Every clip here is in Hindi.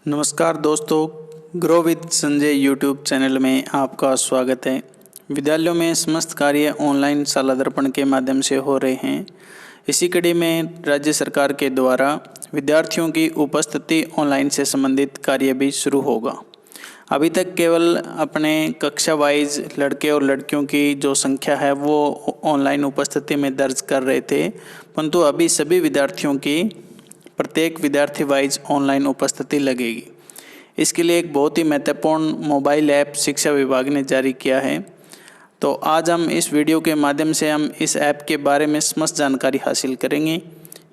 नमस्कार दोस्तों, grow with Sanjay YouTube channel में आपका स्वागत है। विद्यालयों में समस्त कार्य ऑनलाइन शाला दर्पण के माध्यम से हो रहे हैं। इसी कड़ी में राज्य सरकार के द्वारा विद्यार्थियों की उपस्थिति ऑनलाइन से संबंधित कार्य भी शुरू होगा। अभी तक केवल अपने कक्षा वाइज लड़के और लड़कियों की जो संख्या है वो ऑनलाइन उपस्थिति में दर्ज कर रहे थे, परंतु अभी सभी विद्यार्थियों की प्रत्येक विद्यार्थी वाइज ऑनलाइन उपस्थिति लगेगी। इसके लिए एक बहुत ही महत्वपूर्ण मोबाइल ऐप शिक्षा विभाग ने जारी किया है। तो आज हम इस वीडियो के माध्यम से हम इस ऐप के बारे में समस्त जानकारी हासिल करेंगे।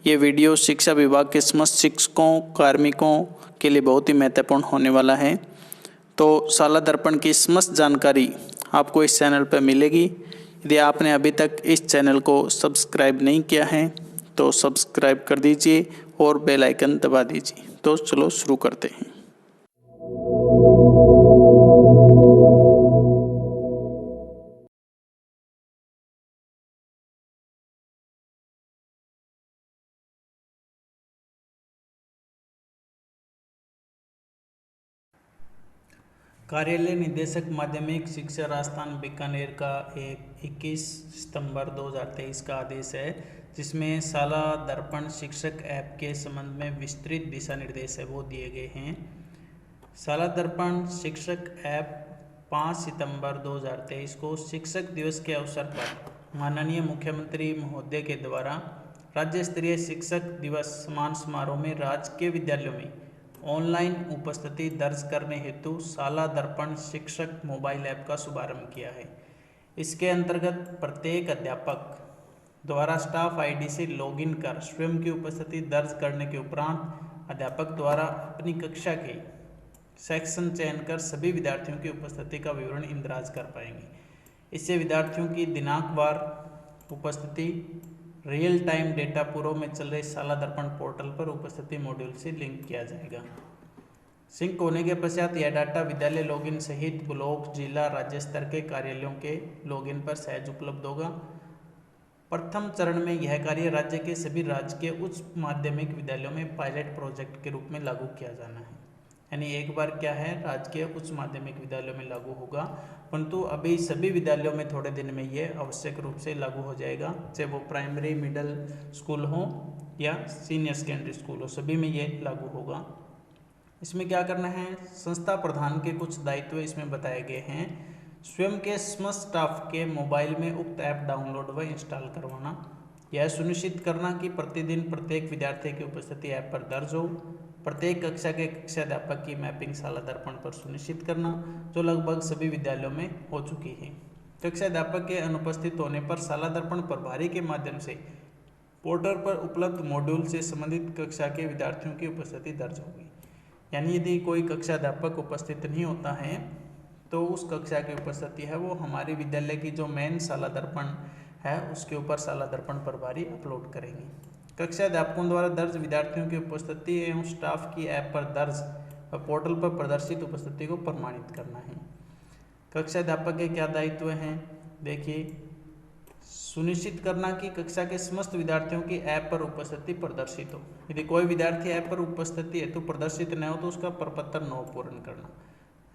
ये वीडियो शिक्षा विभाग के समस्त शिक्षकों कार्मिकों के लिए बहुत ही महत्वपूर्ण होने वाला है। तो शाला दर्पण की समस्त जानकारी आपको इस चैनल पर मिलेगी। यदि आपने अभी तक इस चैनल को सब्सक्राइब नहीं किया है तो सब्सक्राइब कर दीजिए और बेल आइकन दबा दीजिए। तो चलो शुरू करते हैं। कार्यालय निदेशक माध्यमिक शिक्षा राजस्थान बीकानेर का एक 21 सितंबर 2023 का आदेश है, जिसमें शाला दर्पण शिक्षक ऐप के संबंध में विस्तृत दिशा निर्देश है वो दिए गए हैं। शाला दर्पण शिक्षक ऐप 5 सितंबर 2023 को शिक्षक दिवस के अवसर पर माननीय मुख्यमंत्री महोदय के द्वारा राज्य स्तरीय शिक्षक दिवस सम्मान समारोह में राजकीय विद्यालयों में ऑनलाइन उपस्थिति दर्ज करने हेतु शाला दर्पण शिक्षक मोबाइल ऐप का शुभारंभ किया है। इसके अंतर्गत प्रत्येक अध्यापक द्वारा स्टाफ आईडी से लॉगिन कर स्वयं की उपस्थिति दर्ज करने के उपरांत अध्यापक द्वारा अपनी कक्षा के सेक्शन चयन कर सभी विद्यार्थियों की उपस्थिति का विवरण इंदराज कर पाएंगे। इससे विद्यार्थियों की दिनांकवार उपस्थिति रियल टाइम डेटा पूर्व में चल रहे शाला दर्पण पोर्टल पर उपस्थिति मॉड्यूल से लिंक किया जाएगा। सिंक होने के पश्चात यह डाटा विद्यालय लॉगिन सहित ब्लॉक जिला राज्य स्तर के कार्यालयों के लॉगिन पर सहज उपलब्ध होगा। प्रथम चरण में यह कार्य राज्य के सभी राजकीय उच्च माध्यमिक विद्यालयों में पायलट प्रोजेक्ट के रूप में लागू किया जाना है। यानी एक बार क्या है, राजकीय उच्च माध्यमिक विद्यालयों में लागू होगा, परंतु अभी सभी विद्यालयों में थोड़े दिन में ये आवश्यक रूप से लागू हो जाएगा, चाहे वो प्राइमरी मिडिल स्कूल हो या सीनियर सेकेंडरी स्कूल हो, सभी में ये लागू होगा। इसमें क्या करना है, संस्था प्रधान के कुछ दायित्व इसमें बताए गए हैं। स्वयं के समस्त स्टाफ के मोबाइल में उक्त ऐप डाउनलोड व इंस्टॉल करवाना, यह सुनिश्चित करना कि प्रतिदिन प्रत्येक विद्यार्थी की उपस्थिति ऐप पर दर्ज हो, प्रत्येक कक्षा के कक्षाध्यापक की मैपिंग शाला दर्पण पर सुनिश्चित करना, जो लगभग सभी विद्यालयों में हो चुकी है। कक्षाध्यापक के अनुपस्थित होने पर शाला दर्पण प्रभारी के माध्यम से पोर्टल पर उपलब्ध मॉड्यूल से संबंधित कक्षा के विद्यार्थियों की उपस्थिति दर्ज होगी। यानी यदि कोई कक्षाध्यापक उपस्थित नहीं होता है तो उस कक्षा की उपस्थिति है वो हमारे विद्यालय की जो मेन शाला दर्पण है उसके ऊपर शाला दर्पण प्रभारी अपलोड करेंगे। कक्षाध्यापकों द्वारा दर्ज विद्यार्थियों की उपस्थिति एवं स्टाफ की ऐप पर दर्ज व पोर्टल पर प्रदर्शित उपस्थिति को प्रमाणित करना है। कक्षाध्यापक के क्या दायित्व हैं, देखिए, सुनिश्चित करना कि कक्षा के समस्त विद्यार्थियों की ऐप पर उपस्थिति प्रदर्शित हो। यदि कोई विद्यार्थी ऐप पर उपस्थिति है तो प्रदर्शित न हो तो उसका प्रपत्र 9 पूर्ण करना,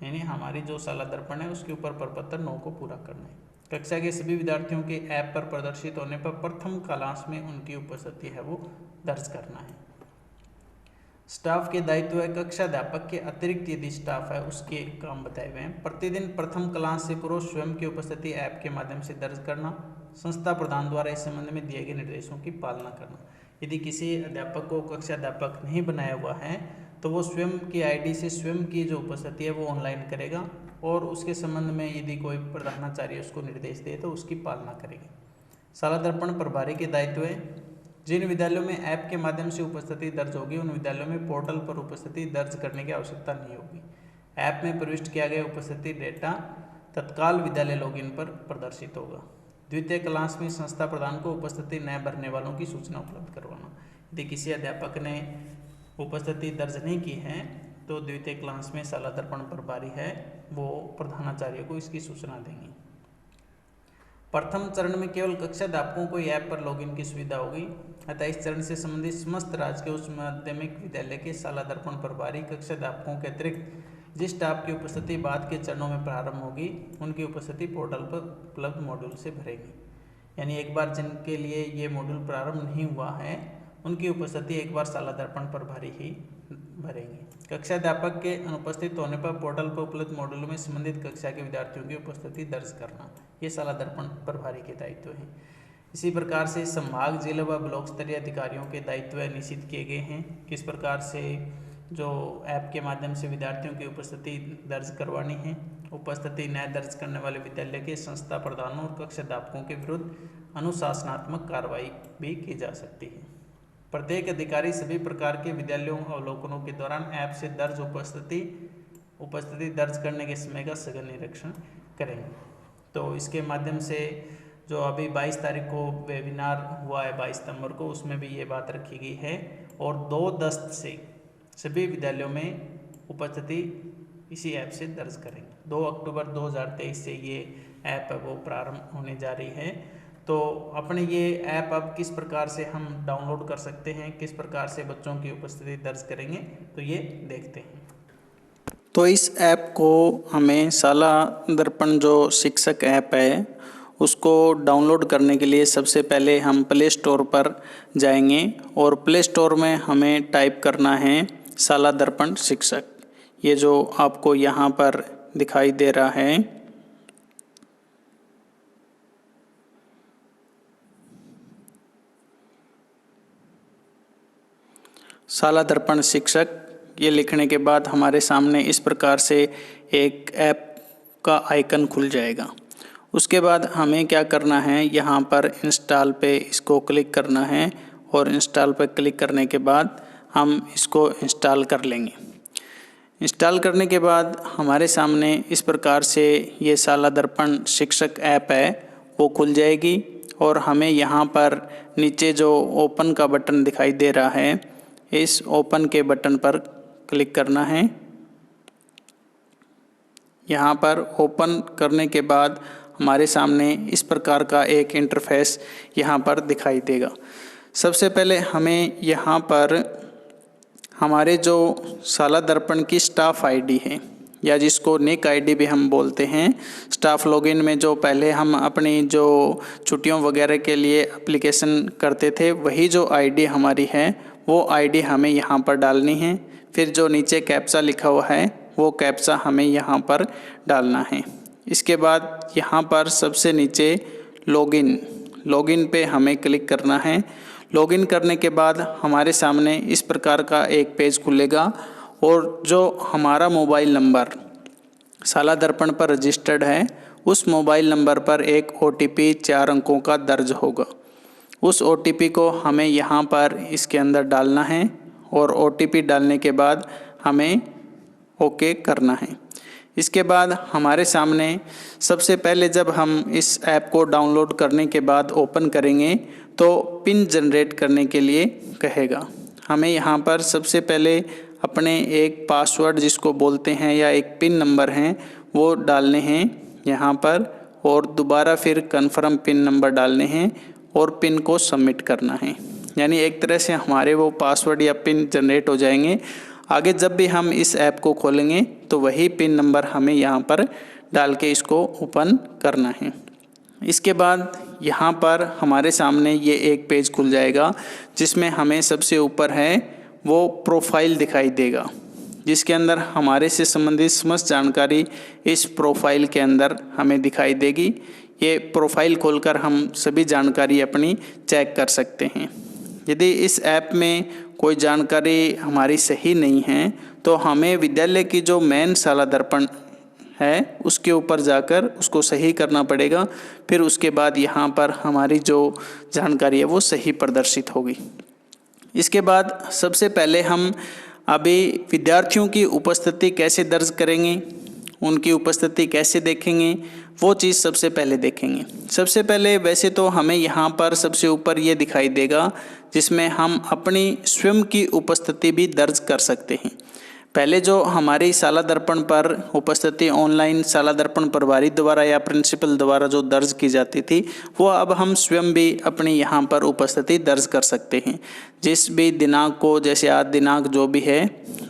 यानी हमारी जो शाला दर्पण है उसके ऊपर प्रपत्र 9 को पूरा करना है। कक्षा के सभी विद्यार्थियों के ऐप पर प्रदर्शित होने पर प्रथम क्लास में उनकी उपस्थिति है वो दर्ज करना है। स्टाफ के दायित्व है, कक्षाध्यापक के अतिरिक्त यदि स्टाफ है उसके काम बताए हुए हैं। प्रतिदिन प्रथम क्लास से पूर्व स्वयं की उपस्थिति ऐप के माध्यम से दर्ज करना, संस्था प्रधान द्वारा इस संबंध में दिए गए निर्देशों की पालना करना। यदि किसी अध्यापक को कक्षाध्यापक नहीं बनाया हुआ है तो वो स्वयं की आईडी से स्वयं की जो उपस्थिति है वो ऑनलाइन करेगा और उसके संबंध में यदि कोई प्रधानाचार्य उसको निर्देश दे तो उसकी पालना करेगी। शाला दर्पण प्रभारी के दायित्व है, जिन विद्यालयों में ऐप के माध्यम से उपस्थिति दर्ज होगी उन विद्यालयों में पोर्टल पर उपस्थिति दर्ज करने की आवश्यकता नहीं होगी। ऐप में प्रविष्ट किया गया उपस्थिति डेटा तत्काल विद्यालय लॉगिन पर प्रदर्शित होगा। द्वितीय क्लास में संस्था प्रधान को उपस्थिति न भरने वालों की सूचना उपलब्ध करवाना। यदि किसी अध्यापक ने उपस्थिति दर्ज नहीं की है तो द्वितीय क्लास में शाला दर्पण प्रभारी है वो प्रधानाचार्य को इसकी सूचना देंगे। प्रथम चरण में केवल कक्षाध्यापकों को ऐप पर लॉगिन की सुविधा होगी। अतः इस चरण से संबंधित समस्त राजकीय उच्च माध्यमिक विद्यालय के शाला दर्पण प्रभारी कक्षाध्यापकों के अतिरिक्त जिस स्टाफ की उपस्थिति बाद के चरणों में प्रारंभ होगी उनकी उपस्थिति पोर्टल पर उपलब्ध मॉड्यूल से भरेगी। यानी एक बार जिनके लिए ये मॉड्यूल प्रारंभ नहीं हुआ है उनकी उपस्थिति एक बार शाला दर्पण प्रभारी ही भरेंगे। कक्षाध्यापक के अनुपस्थित होने पर पोर्टल पर उपलब्ध मॉड्यूल में संबंधित कक्षा के विद्यार्थियों की उपस्थिति दर्ज करना, ये शाला दर्पण प्रभारी के दायित्व है। इसी प्रकार से संभाग, जिला व ब्लॉक स्तरीय अधिकारियों के दायित्व निश्चित किए गए हैं। किस प्रकार से जो ऐप के माध्यम से विद्यार्थियों की उपस्थिति दर्ज करवानी है। उपस्थिति न दर्ज करने वाले विद्यालय के संस्था प्रधानों और कक्षाध्यापकों के विरुद्ध अनुशासनात्मक कार्रवाई भी की जा सकती है। प्रत्येक अधिकारी सभी प्रकार के विद्यालयों अवलोकनों के दौरान ऐप से दर्ज उपस्थिति दर्ज करने के समय का सघन निरीक्षण करेंगे। तो इसके माध्यम से जो अभी 22 तारीख को वेबिनार हुआ है 22 सितंबर को, उसमें भी ये बात रखी गई है और 2/10 से सभी विद्यालयों में उपस्थिति इसी ऐप से दर्ज करेंगे। 2 अक्टूबर 2023 से ये ऐप है वो प्रारंभ होने जा रही है। तो अपने ये ऐप अब किस प्रकार से हम डाउनलोड कर सकते हैं, किस प्रकार से बच्चों की उपस्थिति दर्ज करेंगे, तो ये देखते हैं। तो इस ऐप को हमें शाला दर्पण जो शिक्षक ऐप है उसको डाउनलोड करने के लिए सबसे पहले हम प्ले स्टोर पर जाएंगे और प्ले स्टोर में हमें टाइप करना है शाला दर्पण शिक्षक। ये जो आपको यहाँ पर दिखाई दे रहा है, शाला दर्पण शिक्षक, ये लिखने के बाद हमारे सामने इस प्रकार से एक ऐप का आइकन खुल जाएगा। उसके बाद हमें क्या करना है, यहाँ पर इंस्टॉल पे इसको क्लिक करना है और इंस्टॉल पे क्लिक करने के बाद हम इसको इंस्टॉल कर लेंगे। इंस्टॉल करने के बाद हमारे सामने इस प्रकार से ये शाला दर्पण शिक्षक ऐप है वो खुल जाएगी और हमें यहाँ पर नीचे जो ओपन का बटन दिखाई दे रहा है, इस ओपन के बटन पर क्लिक करना है। यहाँ पर ओपन करने के बाद हमारे सामने इस प्रकार का एक इंटरफेस यहाँ पर दिखाई देगा। सबसे पहले हमें यहाँ पर हमारे जो शाला दर्पण की स्टाफ आईडी है या जिसको निक आईडी भी हम बोलते हैं, स्टाफ लॉगिन में जो पहले हम अपनी जो छुट्टियों वगैरह के लिए एप्लीकेशन करते थे, वही जो आईडी हमारी है वो आईडी हमें यहाँ पर डालनी है। फिर जो नीचे कैप्चा लिखा हुआ है वो कैप्चा हमें यहाँ पर डालना है। इसके बाद यहाँ पर सबसे नीचे लॉगिन पे हमें क्लिक करना है। लॉगिन करने के बाद हमारे सामने इस प्रकार का एक पेज खुलेगा और जो हमारा मोबाइल नंबर शाला दर्पण पर रजिस्टर्ड है उस मोबाइल नंबर पर एक OTP 4 अंकों का दर्ज होगा। उस OTP को हमें यहाँ पर इसके अंदर डालना है और OTP डालने के बाद हमें ओके करना है। इसके बाद हमारे सामने सबसे पहले जब हम इस ऐप को डाउनलोड करने के बाद ओपन करेंगे तो पिन जनरेट करने के लिए कहेगा। हमें यहाँ पर सबसे पहले अपने एक पासवर्ड जिसको बोलते हैं या एक पिन नंबर हैं वो डालने हैं यहाँ पर और दोबारा फिर कन्फर्म पिन नंबर डालने हैं और पिन को सबमिट करना है। यानी एक तरह से हमारे वो पासवर्ड या पिन जनरेट हो जाएंगे। आगे जब भी हम इस ऐप को खोलेंगे तो वही पिन नंबर हमें यहाँ पर डाल के इसको ओपन करना है। इसके बाद यहाँ पर हमारे सामने ये एक पेज खुल जाएगा जिसमें हमें सबसे ऊपर है वो प्रोफाइल दिखाई देगा, जिसके अंदर हमारे से संबंधित समस्त जानकारी इस प्रोफाइल के अंदर हमें दिखाई देगी। ये प्रोफाइल खोलकर हम सभी जानकारी अपनी चेक कर सकते हैं। यदि इस ऐप में कोई जानकारी हमारी सही नहीं है तो हमें विद्यालय की जो मेन शाला दर्पण है उसके ऊपर जाकर उसको सही करना पड़ेगा। फिर उसके बाद यहाँ पर हमारी जो जानकारी है वो सही प्रदर्शित होगी। इसके बाद सबसे पहले हम अभी विद्यार्थियों की उपस्थिति कैसे दर्ज करेंगे, उनकी उपस्थिति कैसे देखेंगे, वो चीज़ सबसे पहले देखेंगे। सबसे पहले वैसे तो हमें यहाँ पर सबसे ऊपर ये दिखाई देगा जिसमें हम अपनी स्वयं की उपस्थिति भी दर्ज कर सकते हैं। पहले जो हमारी शाला दर्पण पर उपस्थिति ऑनलाइन शाला दर्पण प्रभारी द्वारा या प्रिंसिपल द्वारा जो दर्ज की जाती थी, वो अब हम स्वयं भी अपनी यहाँ पर उपस्थिति दर्ज कर सकते हैं। जिस भी दिनांक को, जैसे आज दिनांक जो भी है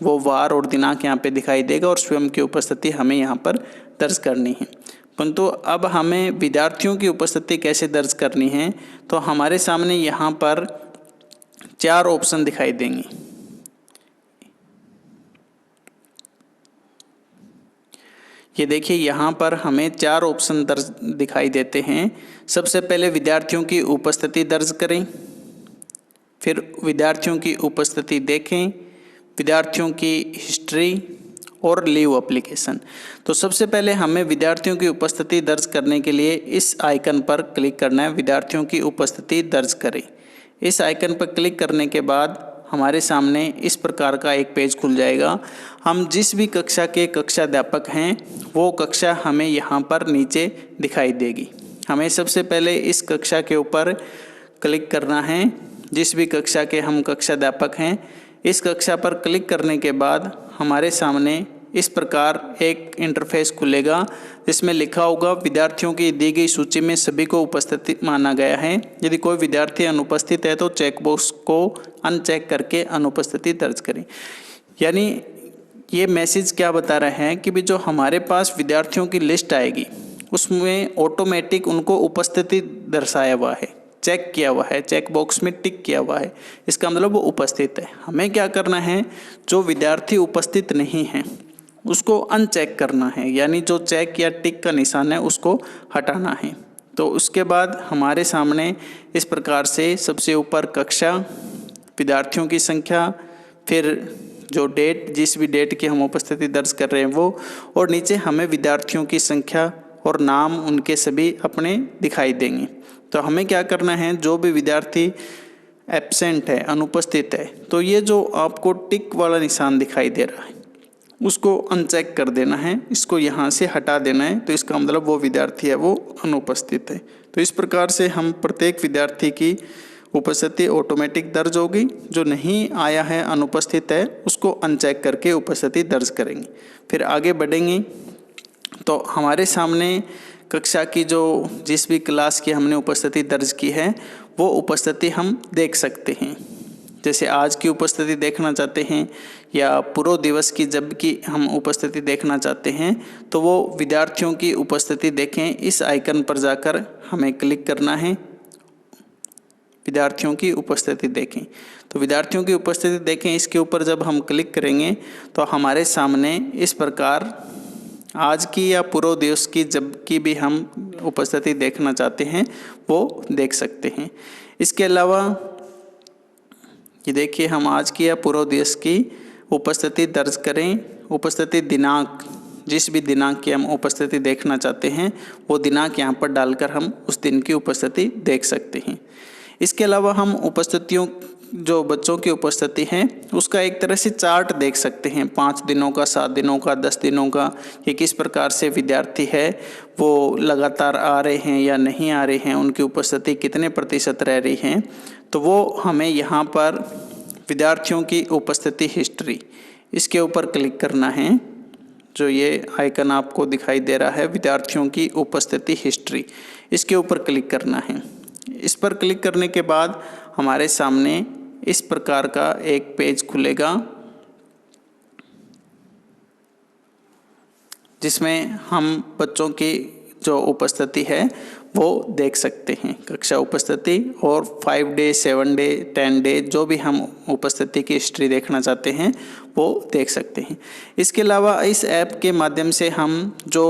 वो वार और दिनांक यहाँ पे दिखाई देगा और स्वयं की उपस्थिति हमें यहाँ पर दर्ज करनी है। परंतु अब हमें विद्यार्थियों की उपस्थिति कैसे दर्ज करनी है, तो हमारे सामने यहाँ पर 4 ऑप्शन दिखाई देंगे। ये देखिए यहाँ पर हमें 4 ऑप्शन दर्ज दिखाई देते हैं। सबसे पहले विद्यार्थियों की उपस्थिति दर्ज करें, फिर विद्यार्थियों की उपस्थिति देखें, विद्यार्थियों की हिस्ट्री और लीव एप्लीकेशन। तो सबसे पहले हमें विद्यार्थियों की उपस्थिति दर्ज करने के लिए इस आइकन पर क्लिक करना है, विद्यार्थियों की उपस्थिति दर्ज करें। इस आइकन पर क्लिक करने के बाद हमारे सामने इस प्रकार का एक पेज खुल जाएगा। हम जिस भी कक्षा के कक्षाध्यापक हैं वो कक्षा हमें यहाँ पर नीचे दिखाई देगी। हमें सबसे पहले इस कक्षा के ऊपर क्लिक करना है, जिस भी कक्षा के हम कक्षाध्यापक हैं। इस कक्षा पर क्लिक करने के बाद हमारे सामने इस प्रकार एक इंटरफेस खुलेगा जिसमें लिखा होगा विद्यार्थियों की दी गई सूची में सभी को उपस्थित माना गया है। यदि कोई विद्यार्थी अनुपस्थित है तो चेकबॉक्स को अनचेक करके अनुपस्थिति दर्ज करें। यानी ये मैसेज क्या बता रहे हैं कि भी जो हमारे पास विद्यार्थियों की लिस्ट आएगी उसमें ऑटोमेटिक उनको उपस्थिति दर्शाया हुआ है, चेक किया हुआ है, चेक बॉक्स में टिक किया हुआ है। इसका मतलब वो उपस्थित है। हमें क्या करना है, जो विद्यार्थी उपस्थित नहीं हैं उसको अनचेक करना है, यानी जो चेक या टिक का निशान है उसको हटाना है। तो उसके बाद हमारे सामने इस प्रकार से सबसे ऊपर कक्षा, विद्यार्थियों की संख्या, फिर जो डेट, जिस भी डेट की हम उपस्थिति दर्ज कर रहे हैं वो, और नीचे हमें विद्यार्थियों की संख्या और नाम उनके सभी अपने दिखाई देंगे। तो हमें क्या करना है, जो भी विद्यार्थी एब्सेंट है, अनुपस्थित है, तो ये जो आपको टिक वाला निशान दिखाई दे रहा है उसको अनचेक कर देना है, इसको यहाँ से हटा देना है। तो इसका मतलब वो विद्यार्थी है वो अनुपस्थित है। तो इस प्रकार से हम प्रत्येक विद्यार्थी की उपस्थिति ऑटोमेटिक दर्ज होगी। जो नहीं आया है, अनुपस्थित है, उसको अनचेक करके उपस्थिति दर्ज करेंगे। फिर आगे बढ़ेंगे तो हमारे सामने कक्षा की जो जिस भी क्लास की हमने उपस्थिति दर्ज की है वो उपस्थिति हम देख सकते हैं। जैसे आज की उपस्थिति देखना चाहते हैं या पूर्व दिवस की जब की हम उपस्थिति देखना चाहते हैं तो वो विद्यार्थियों की उपस्थिति देखें। इस आइकन पर जाकर हमें क्लिक करना है, विद्यार्थियों की उपस्थिति देखें। तो विद्यार्थियों की उपस्थिति देखें, इसके ऊपर जब हम क्लिक करेंगे तो हमारे सामने इस प्रकार आज की या पूर्व दिवस की जब की भी हम उपस्थिति देखना चाहते हैं वो देख सकते हैं। इसके अलावा ये देखिए, हम आज की या पूर्व दिवस की उपस्थिति दर्ज करें। उपस्थिति दिनांक, जिस भी दिनांक की हम उपस्थिति देखना चाहते हैं वो दिनांक यहाँ पर डालकर हम उस दिन की उपस्थिति देख सकते हैं। इसके अलावा हम उपस्थितियों, जो बच्चों की उपस्थिति है उसका एक तरह से चार्ट देख सकते हैं, 5 दिनों का, 7 दिनों का, 10 दिनों का, कि किस प्रकार से विद्यार्थी है वो लगातार आ रहे हैं या नहीं आ रहे हैं, उनकी उपस्थिति कितने प्रतिशत रह रही हैं। तो वो हमें यहाँ पर विद्यार्थियों की उपस्थिति हिस्ट्री, इसके ऊपर क्लिक करना है। जो ये आइकन आपको दिखाई दे रहा है विद्यार्थियों की उपस्थिति हिस्ट्री, इसके ऊपर क्लिक करना है। इस पर क्लिक करने के बाद हमारे सामने इस प्रकार का एक पेज खुलेगा जिसमें हम बच्चों की जो उपस्थिति है वो देख सकते हैं, कक्षा उपस्थिति, और 5 डे, 7 डे, 10 डे, जो भी हम उपस्थिति की हिस्ट्री देखना चाहते हैं वो देख सकते हैं। इसके अलावा इस ऐप के माध्यम से हम जो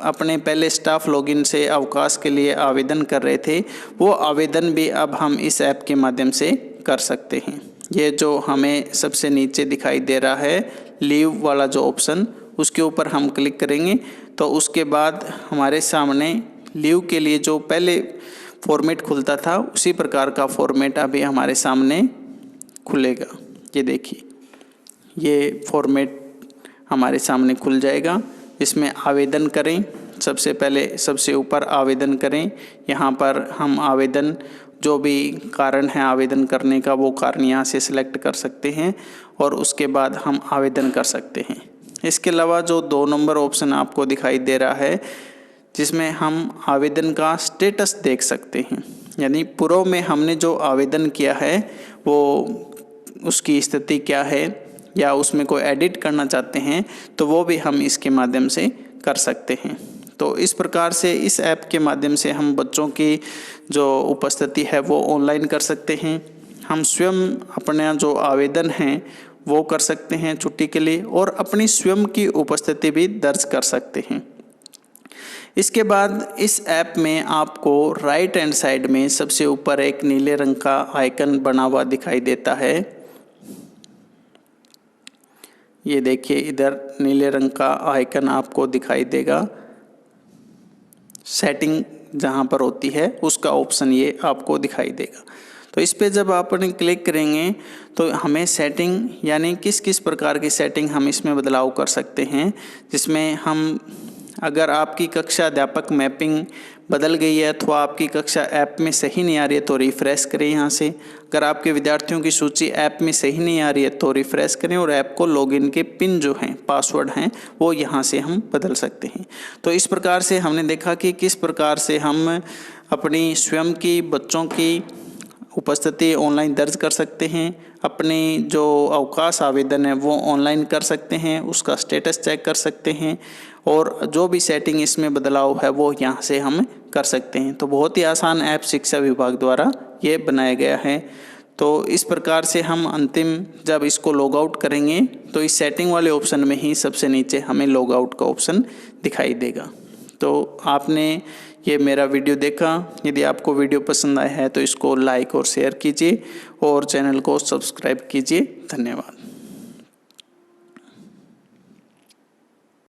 अपने पहले स्टाफ लॉगिन से अवकाश के लिए आवेदन कर रहे थे वो आवेदन भी अब हम इस ऐप के माध्यम से कर सकते हैं। ये जो हमें सबसे नीचे दिखाई दे रहा है लीव वाला जो ऑप्शन, उसके ऊपर हम क्लिक करेंगे तो उसके बाद हमारे सामने लीव के लिए जो पहले फॉर्मेट खुलता था उसी प्रकार का फॉर्मेट अभी हमारे सामने खुलेगा। ये देखिए, ये फॉर्मेट हमारे सामने खुल जाएगा। इसमें आवेदन करें, सबसे पहले सबसे ऊपर आवेदन करें। यहाँ पर हम आवेदन जो भी कारण है आवेदन करने का वो कारण यहाँ से सिलेक्ट कर सकते हैं और उसके बाद हम आवेदन कर सकते हैं। इसके अलावा जो 2 नंबर ऑप्शन आपको दिखाई दे रहा है जिसमें हम आवेदन का स्टेटस देख सकते हैं, यानी पूर्व में हमने जो आवेदन किया है वो उसकी स्थिति क्या है या उसमें कोई एडिट करना चाहते हैं तो वो भी हम इसके माध्यम से कर सकते हैं। तो इस प्रकार से इस ऐप के माध्यम से हम बच्चों की जो उपस्थिति है वो ऑनलाइन कर सकते हैं। हम स्वयं अपना जो आवेदन है वो कर सकते हैं छुट्टी के लिए और अपनी स्वयं की उपस्थिति भी दर्ज कर सकते हैं। इसके बाद इस ऐप में आपको राइट हैंड साइड में सबसे ऊपर एक नीले रंग का आइकन बना हुआ दिखाई देता है। ये देखिए इधर नीले रंग का आइकन आपको दिखाई देगा, सेटिंग जहाँ पर होती है उसका ऑप्शन ये आपको दिखाई देगा। तो इस पे जब अपन क्लिक करेंगे तो हमें सेटिंग यानी किस किस प्रकार की सेटिंग हम इसमें बदलाव कर सकते हैं, जिसमें हम अगर आपकी कक्षा अध्यापक मैपिंग बदल गई है तो आपकी कक्षा ऐप में सही नहीं आ रही है तो रिफ़्रेश करें यहाँ से। अगर आपके विद्यार्थियों की सूची ऐप में सही नहीं आ रही है तो रिफ़्रेश करें और ऐप को लॉगिन के पिन जो हैं पासवर्ड हैं वो यहाँ से हम बदल सकते हैं। तो इस प्रकार से हमने देखा कि किस प्रकार से हम अपनी स्वयं की बच्चों की उपस्थिति ऑनलाइन दर्ज कर सकते हैं, अपनी जो अवकाश आवेदन है वो ऑनलाइन कर सकते हैं, उसका स्टेटस चेक कर सकते हैं और जो भी सेटिंग इसमें बदलाव है वो यहाँ से हम कर सकते हैं। तो बहुत ही आसान ऐप शिक्षा विभाग द्वारा ये बनाया गया है। तो इस प्रकार से हम अंतिम जब इसको लॉग आउट करेंगे तो इस सेटिंग वाले ऑप्शन में ही सबसे नीचे हमें लॉग आउट का ऑप्शन दिखाई देगा। तो आपने ये मेरा वीडियो देखा, यदि आपको वीडियो पसंद आया है तो इसको लाइक और शेयर कीजिए और चैनल को सब्सक्राइब कीजिए। धन्यवाद।